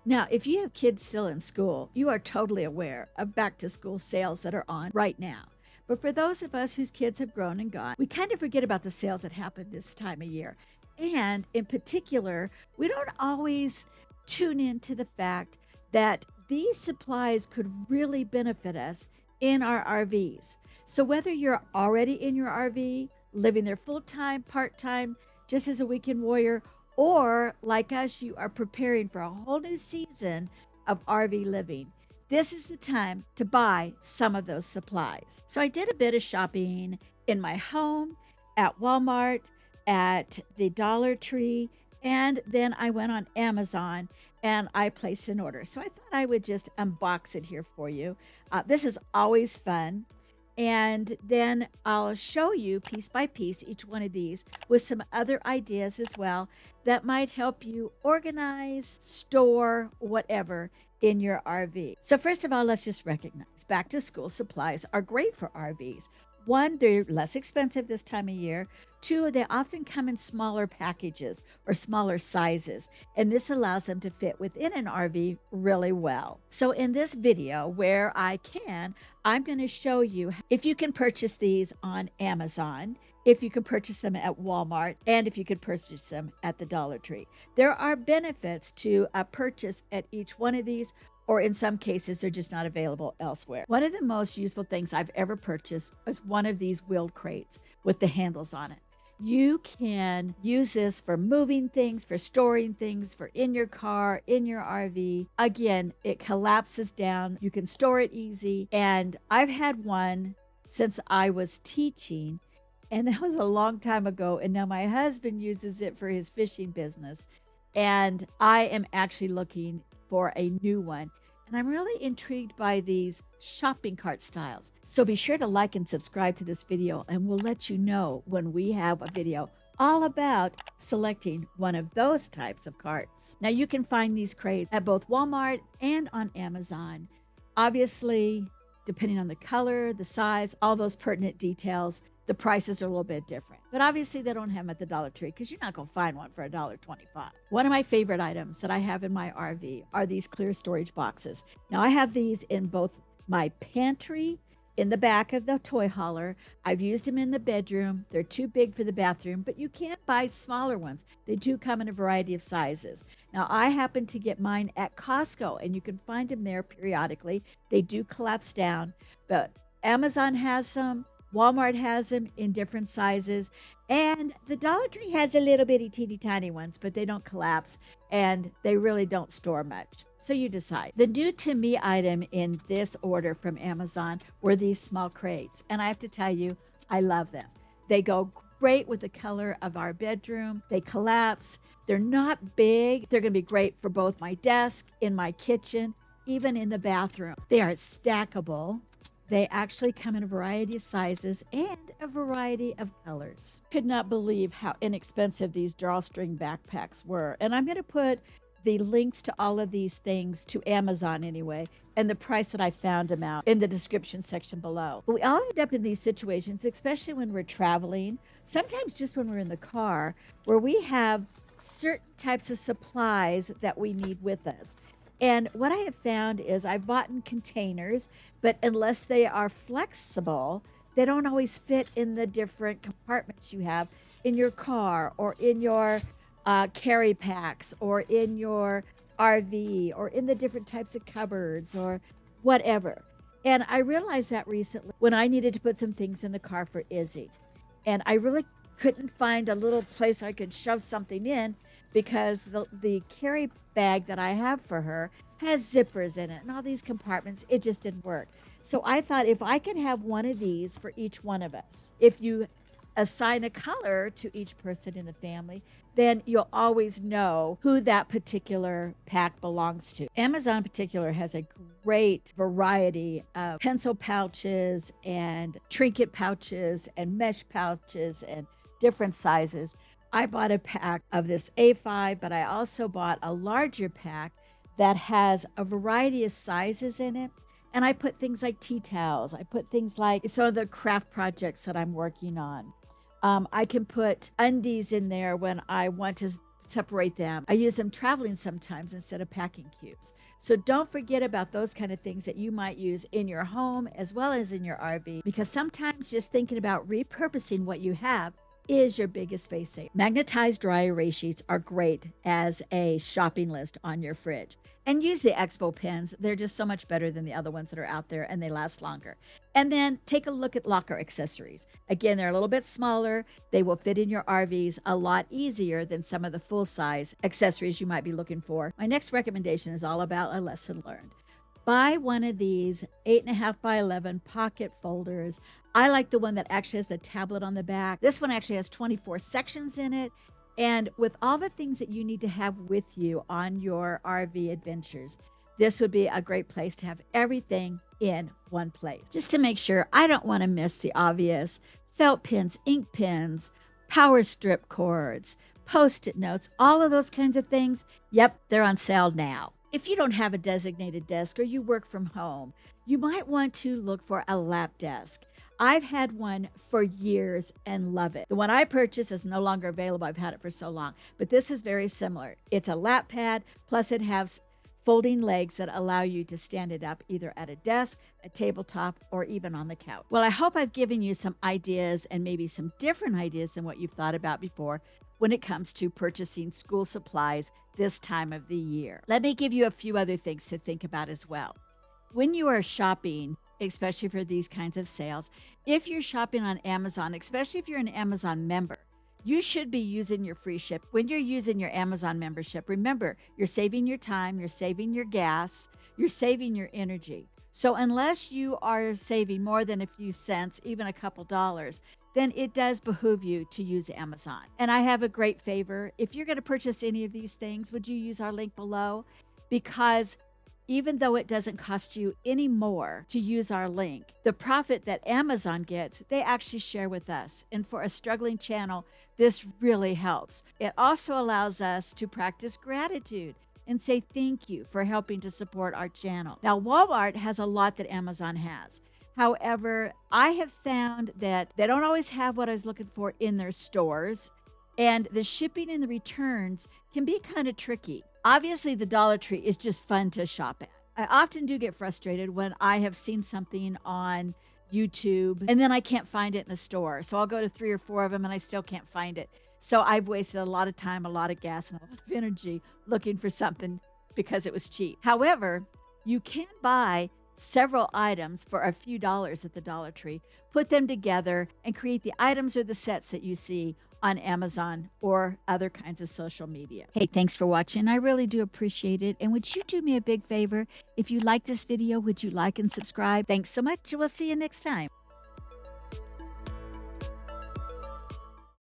Now, if you have kids still in school, you are totally aware of back to school sales that are on right now. But for those of us whose kids have grown and gone, we kind of forget about the sales that happen this time of year. And in particular, we don't always tune into the fact that these supplies could really benefit us in our RVs. So whether you're already in your RV, living there full time, part time, just as a weekend warrior, or like us, you are preparing for a whole new season of RV living, this is the time to buy some of those supplies. So I did a bit of shopping in my home, at Walmart, at the Dollar Tree, and then I went on Amazon and I placed an order. So I thought I would just unbox it here for you. This is always fun. And then I'll show you piece by piece each one of these with some other ideas as well that might help you organize, store, whatever in your RV. So first of all, let's just recognize back to school supplies are great for RVs. One, they're less expensive this time of year. Two, they often come in smaller packages or smaller sizes, and this allows them to fit within an RV really well. So in this video, where I can, I'm going to show you if you can purchase these on Amazon, if you can purchase them at Walmart, and if you could purchase them at the Dollar Tree. There are benefits to a purchase at each one of these, or in some cases, they're just not available elsewhere. One of the most useful things I've ever purchased was one of these wheeled crates with the handles on it. You can use this for moving things, for storing things, for in your car, in your RV. Again, it collapses down. You can store it easy. And I've had one since I was teaching, and that was a long time ago. And now my husband uses it for his fishing business. And I am actually looking for a new one. And I'm really intrigued by these shopping cart styles. So be sure to like and subscribe to this video, and we'll let you know when we have a video all about selecting one of those types of carts. Now you can find these crates at both Walmart and on Amazon. Obviously, depending on the color, the size, all those pertinent details, the prices are a little bit different. But obviously they don't have them at the Dollar Tree because you're not going to find one for $1.25. One of my favorite items that I have in my RV are these clear storage boxes. Now I have these in both my pantry, in the back of the toy hauler. I've used them in the bedroom. They're too big for the bathroom, but you can buy smaller ones. They do come in a variety of sizes. Now I happen to get mine at Costco, and you can find them there periodically. They do collapse down, but Amazon has some. Walmart has them in different sizes, and the Dollar Tree has a little bitty teeny tiny ones, but they don't collapse and they really don't store much. So you decide. The new to me item in this order from Amazon were these small crates, and I have to tell you, I love them. They go great with the color of our bedroom. They collapse. They're not big. They're going to be great for both my desk, in my kitchen, even in the bathroom. They are stackable. They actually come in a variety of sizes and a variety of colors. Could not believe how inexpensive these drawstring backpacks were. And I'm going to put the links to all of these things, to Amazon anyway, and the price that I found them out in the description section below. But we all end up in these situations, especially when we're traveling, sometimes just when we're in the car, where we have certain types of supplies that we need with us. And what I have found is I've bought in containers, but unless they are flexible, they don't always fit in the different compartments you have in your car, or in your carry packs, or in your RV, or in the different types of cupboards or whatever. And I realized that recently when I needed to put some things in the car for Izzy. And I really couldn't find a little place I could shove something in, because the carry bag that I have for her has zippers in it and all these compartments. It just didn't work. So I thought, if I could have one of these for each one of us, if you assign a color to each person in the family, then you'll always know who that particular pack belongs to. Amazon in particular has a great variety of pencil pouches and trinket pouches and mesh pouches and different sizes. I bought a pack of this A5, but I also bought a larger pack that has a variety of sizes in it. And I put things like tea towels. I put things like some of the craft projects that I'm working on. I can put undies in there when I want to separate them. I use them traveling sometimes instead of packing cubes. So don't forget about those kind of things that you might use in your home as well as in your RV, because sometimes just thinking about repurposing what you have is your biggest space saver. Magnetized dry erase sheets are great as a shopping list on your fridge. And use the Expo pens. They're just so much better than the other ones that are out there, and they last longer. And then take a look at locker accessories. Again, they're a little bit smaller. They will fit in your RVs a lot easier than some of the full-size accessories you might be looking for. My next recommendation is all about a lesson learned. Buy one of these 8.5 by 11 pocket folders. I like the one that actually has the tablet on the back. This one actually has 24 sections in it. And with all the things that you need to have with you on your RV adventures, this would be a great place to have everything in one place. Just to make sure I don't want to miss the obvious: felt pens, ink pens, power strip cords, Post-it notes, all of those kinds of things. Yep, they're on sale now. If you don't have a designated desk or you work from home, you might want to look for a lap desk. I've had one for years and love it. The one I purchased is no longer available. I've had it for so long, but this is very similar. It's a lap pad, plus it has folding legs that allow you to stand it up either at a desk, a tabletop, or even on the couch. Well, I hope I've given you some ideas and maybe some different ideas than what you've thought about before when it comes to purchasing school supplies this time of the year. Let me give you a few other things to think about as well. When you are shopping, especially for these kinds of sales, if you're shopping on Amazon, especially if you're an Amazon member, you should be using your free ship. When you're using your Amazon membership, remember, you're saving your time, you're saving your gas, you're saving your energy. So unless you are saving more than a few cents, even a couple dollars, then it does behoove you to use Amazon. And I have a great favor. If you're going to purchase any of these things, would you use our link below? Because even though it doesn't cost you any more to use our link, the profit that Amazon gets, they actually share with us. And for a struggling channel, this really helps. It also allows us to practice gratitude and say thank you for helping to support our channel. Now, Walmart has a lot that Amazon has. However, I have found that they don't always have what I was looking for in their stores, and the shipping and the returns can be kind of tricky. Obviously, the Dollar Tree is just fun to shop at. I often do get frustrated when I have seen something on YouTube and then I can't find it in a store. So I'll go to 3 or 4 of them and I still can't find it. So I've wasted a lot of time, a lot of gas, and a lot of energy looking for something because it was cheap. However, you can buy several items for a few dollars at the Dollar Tree, put them together, and create the items or the sets that you see on Amazon or other kinds of social media. Hey, thanks for watching. I really do appreciate it. And would you do me a big favor? If you like this video, would you like and subscribe? Thanks so much. We'll see you next time.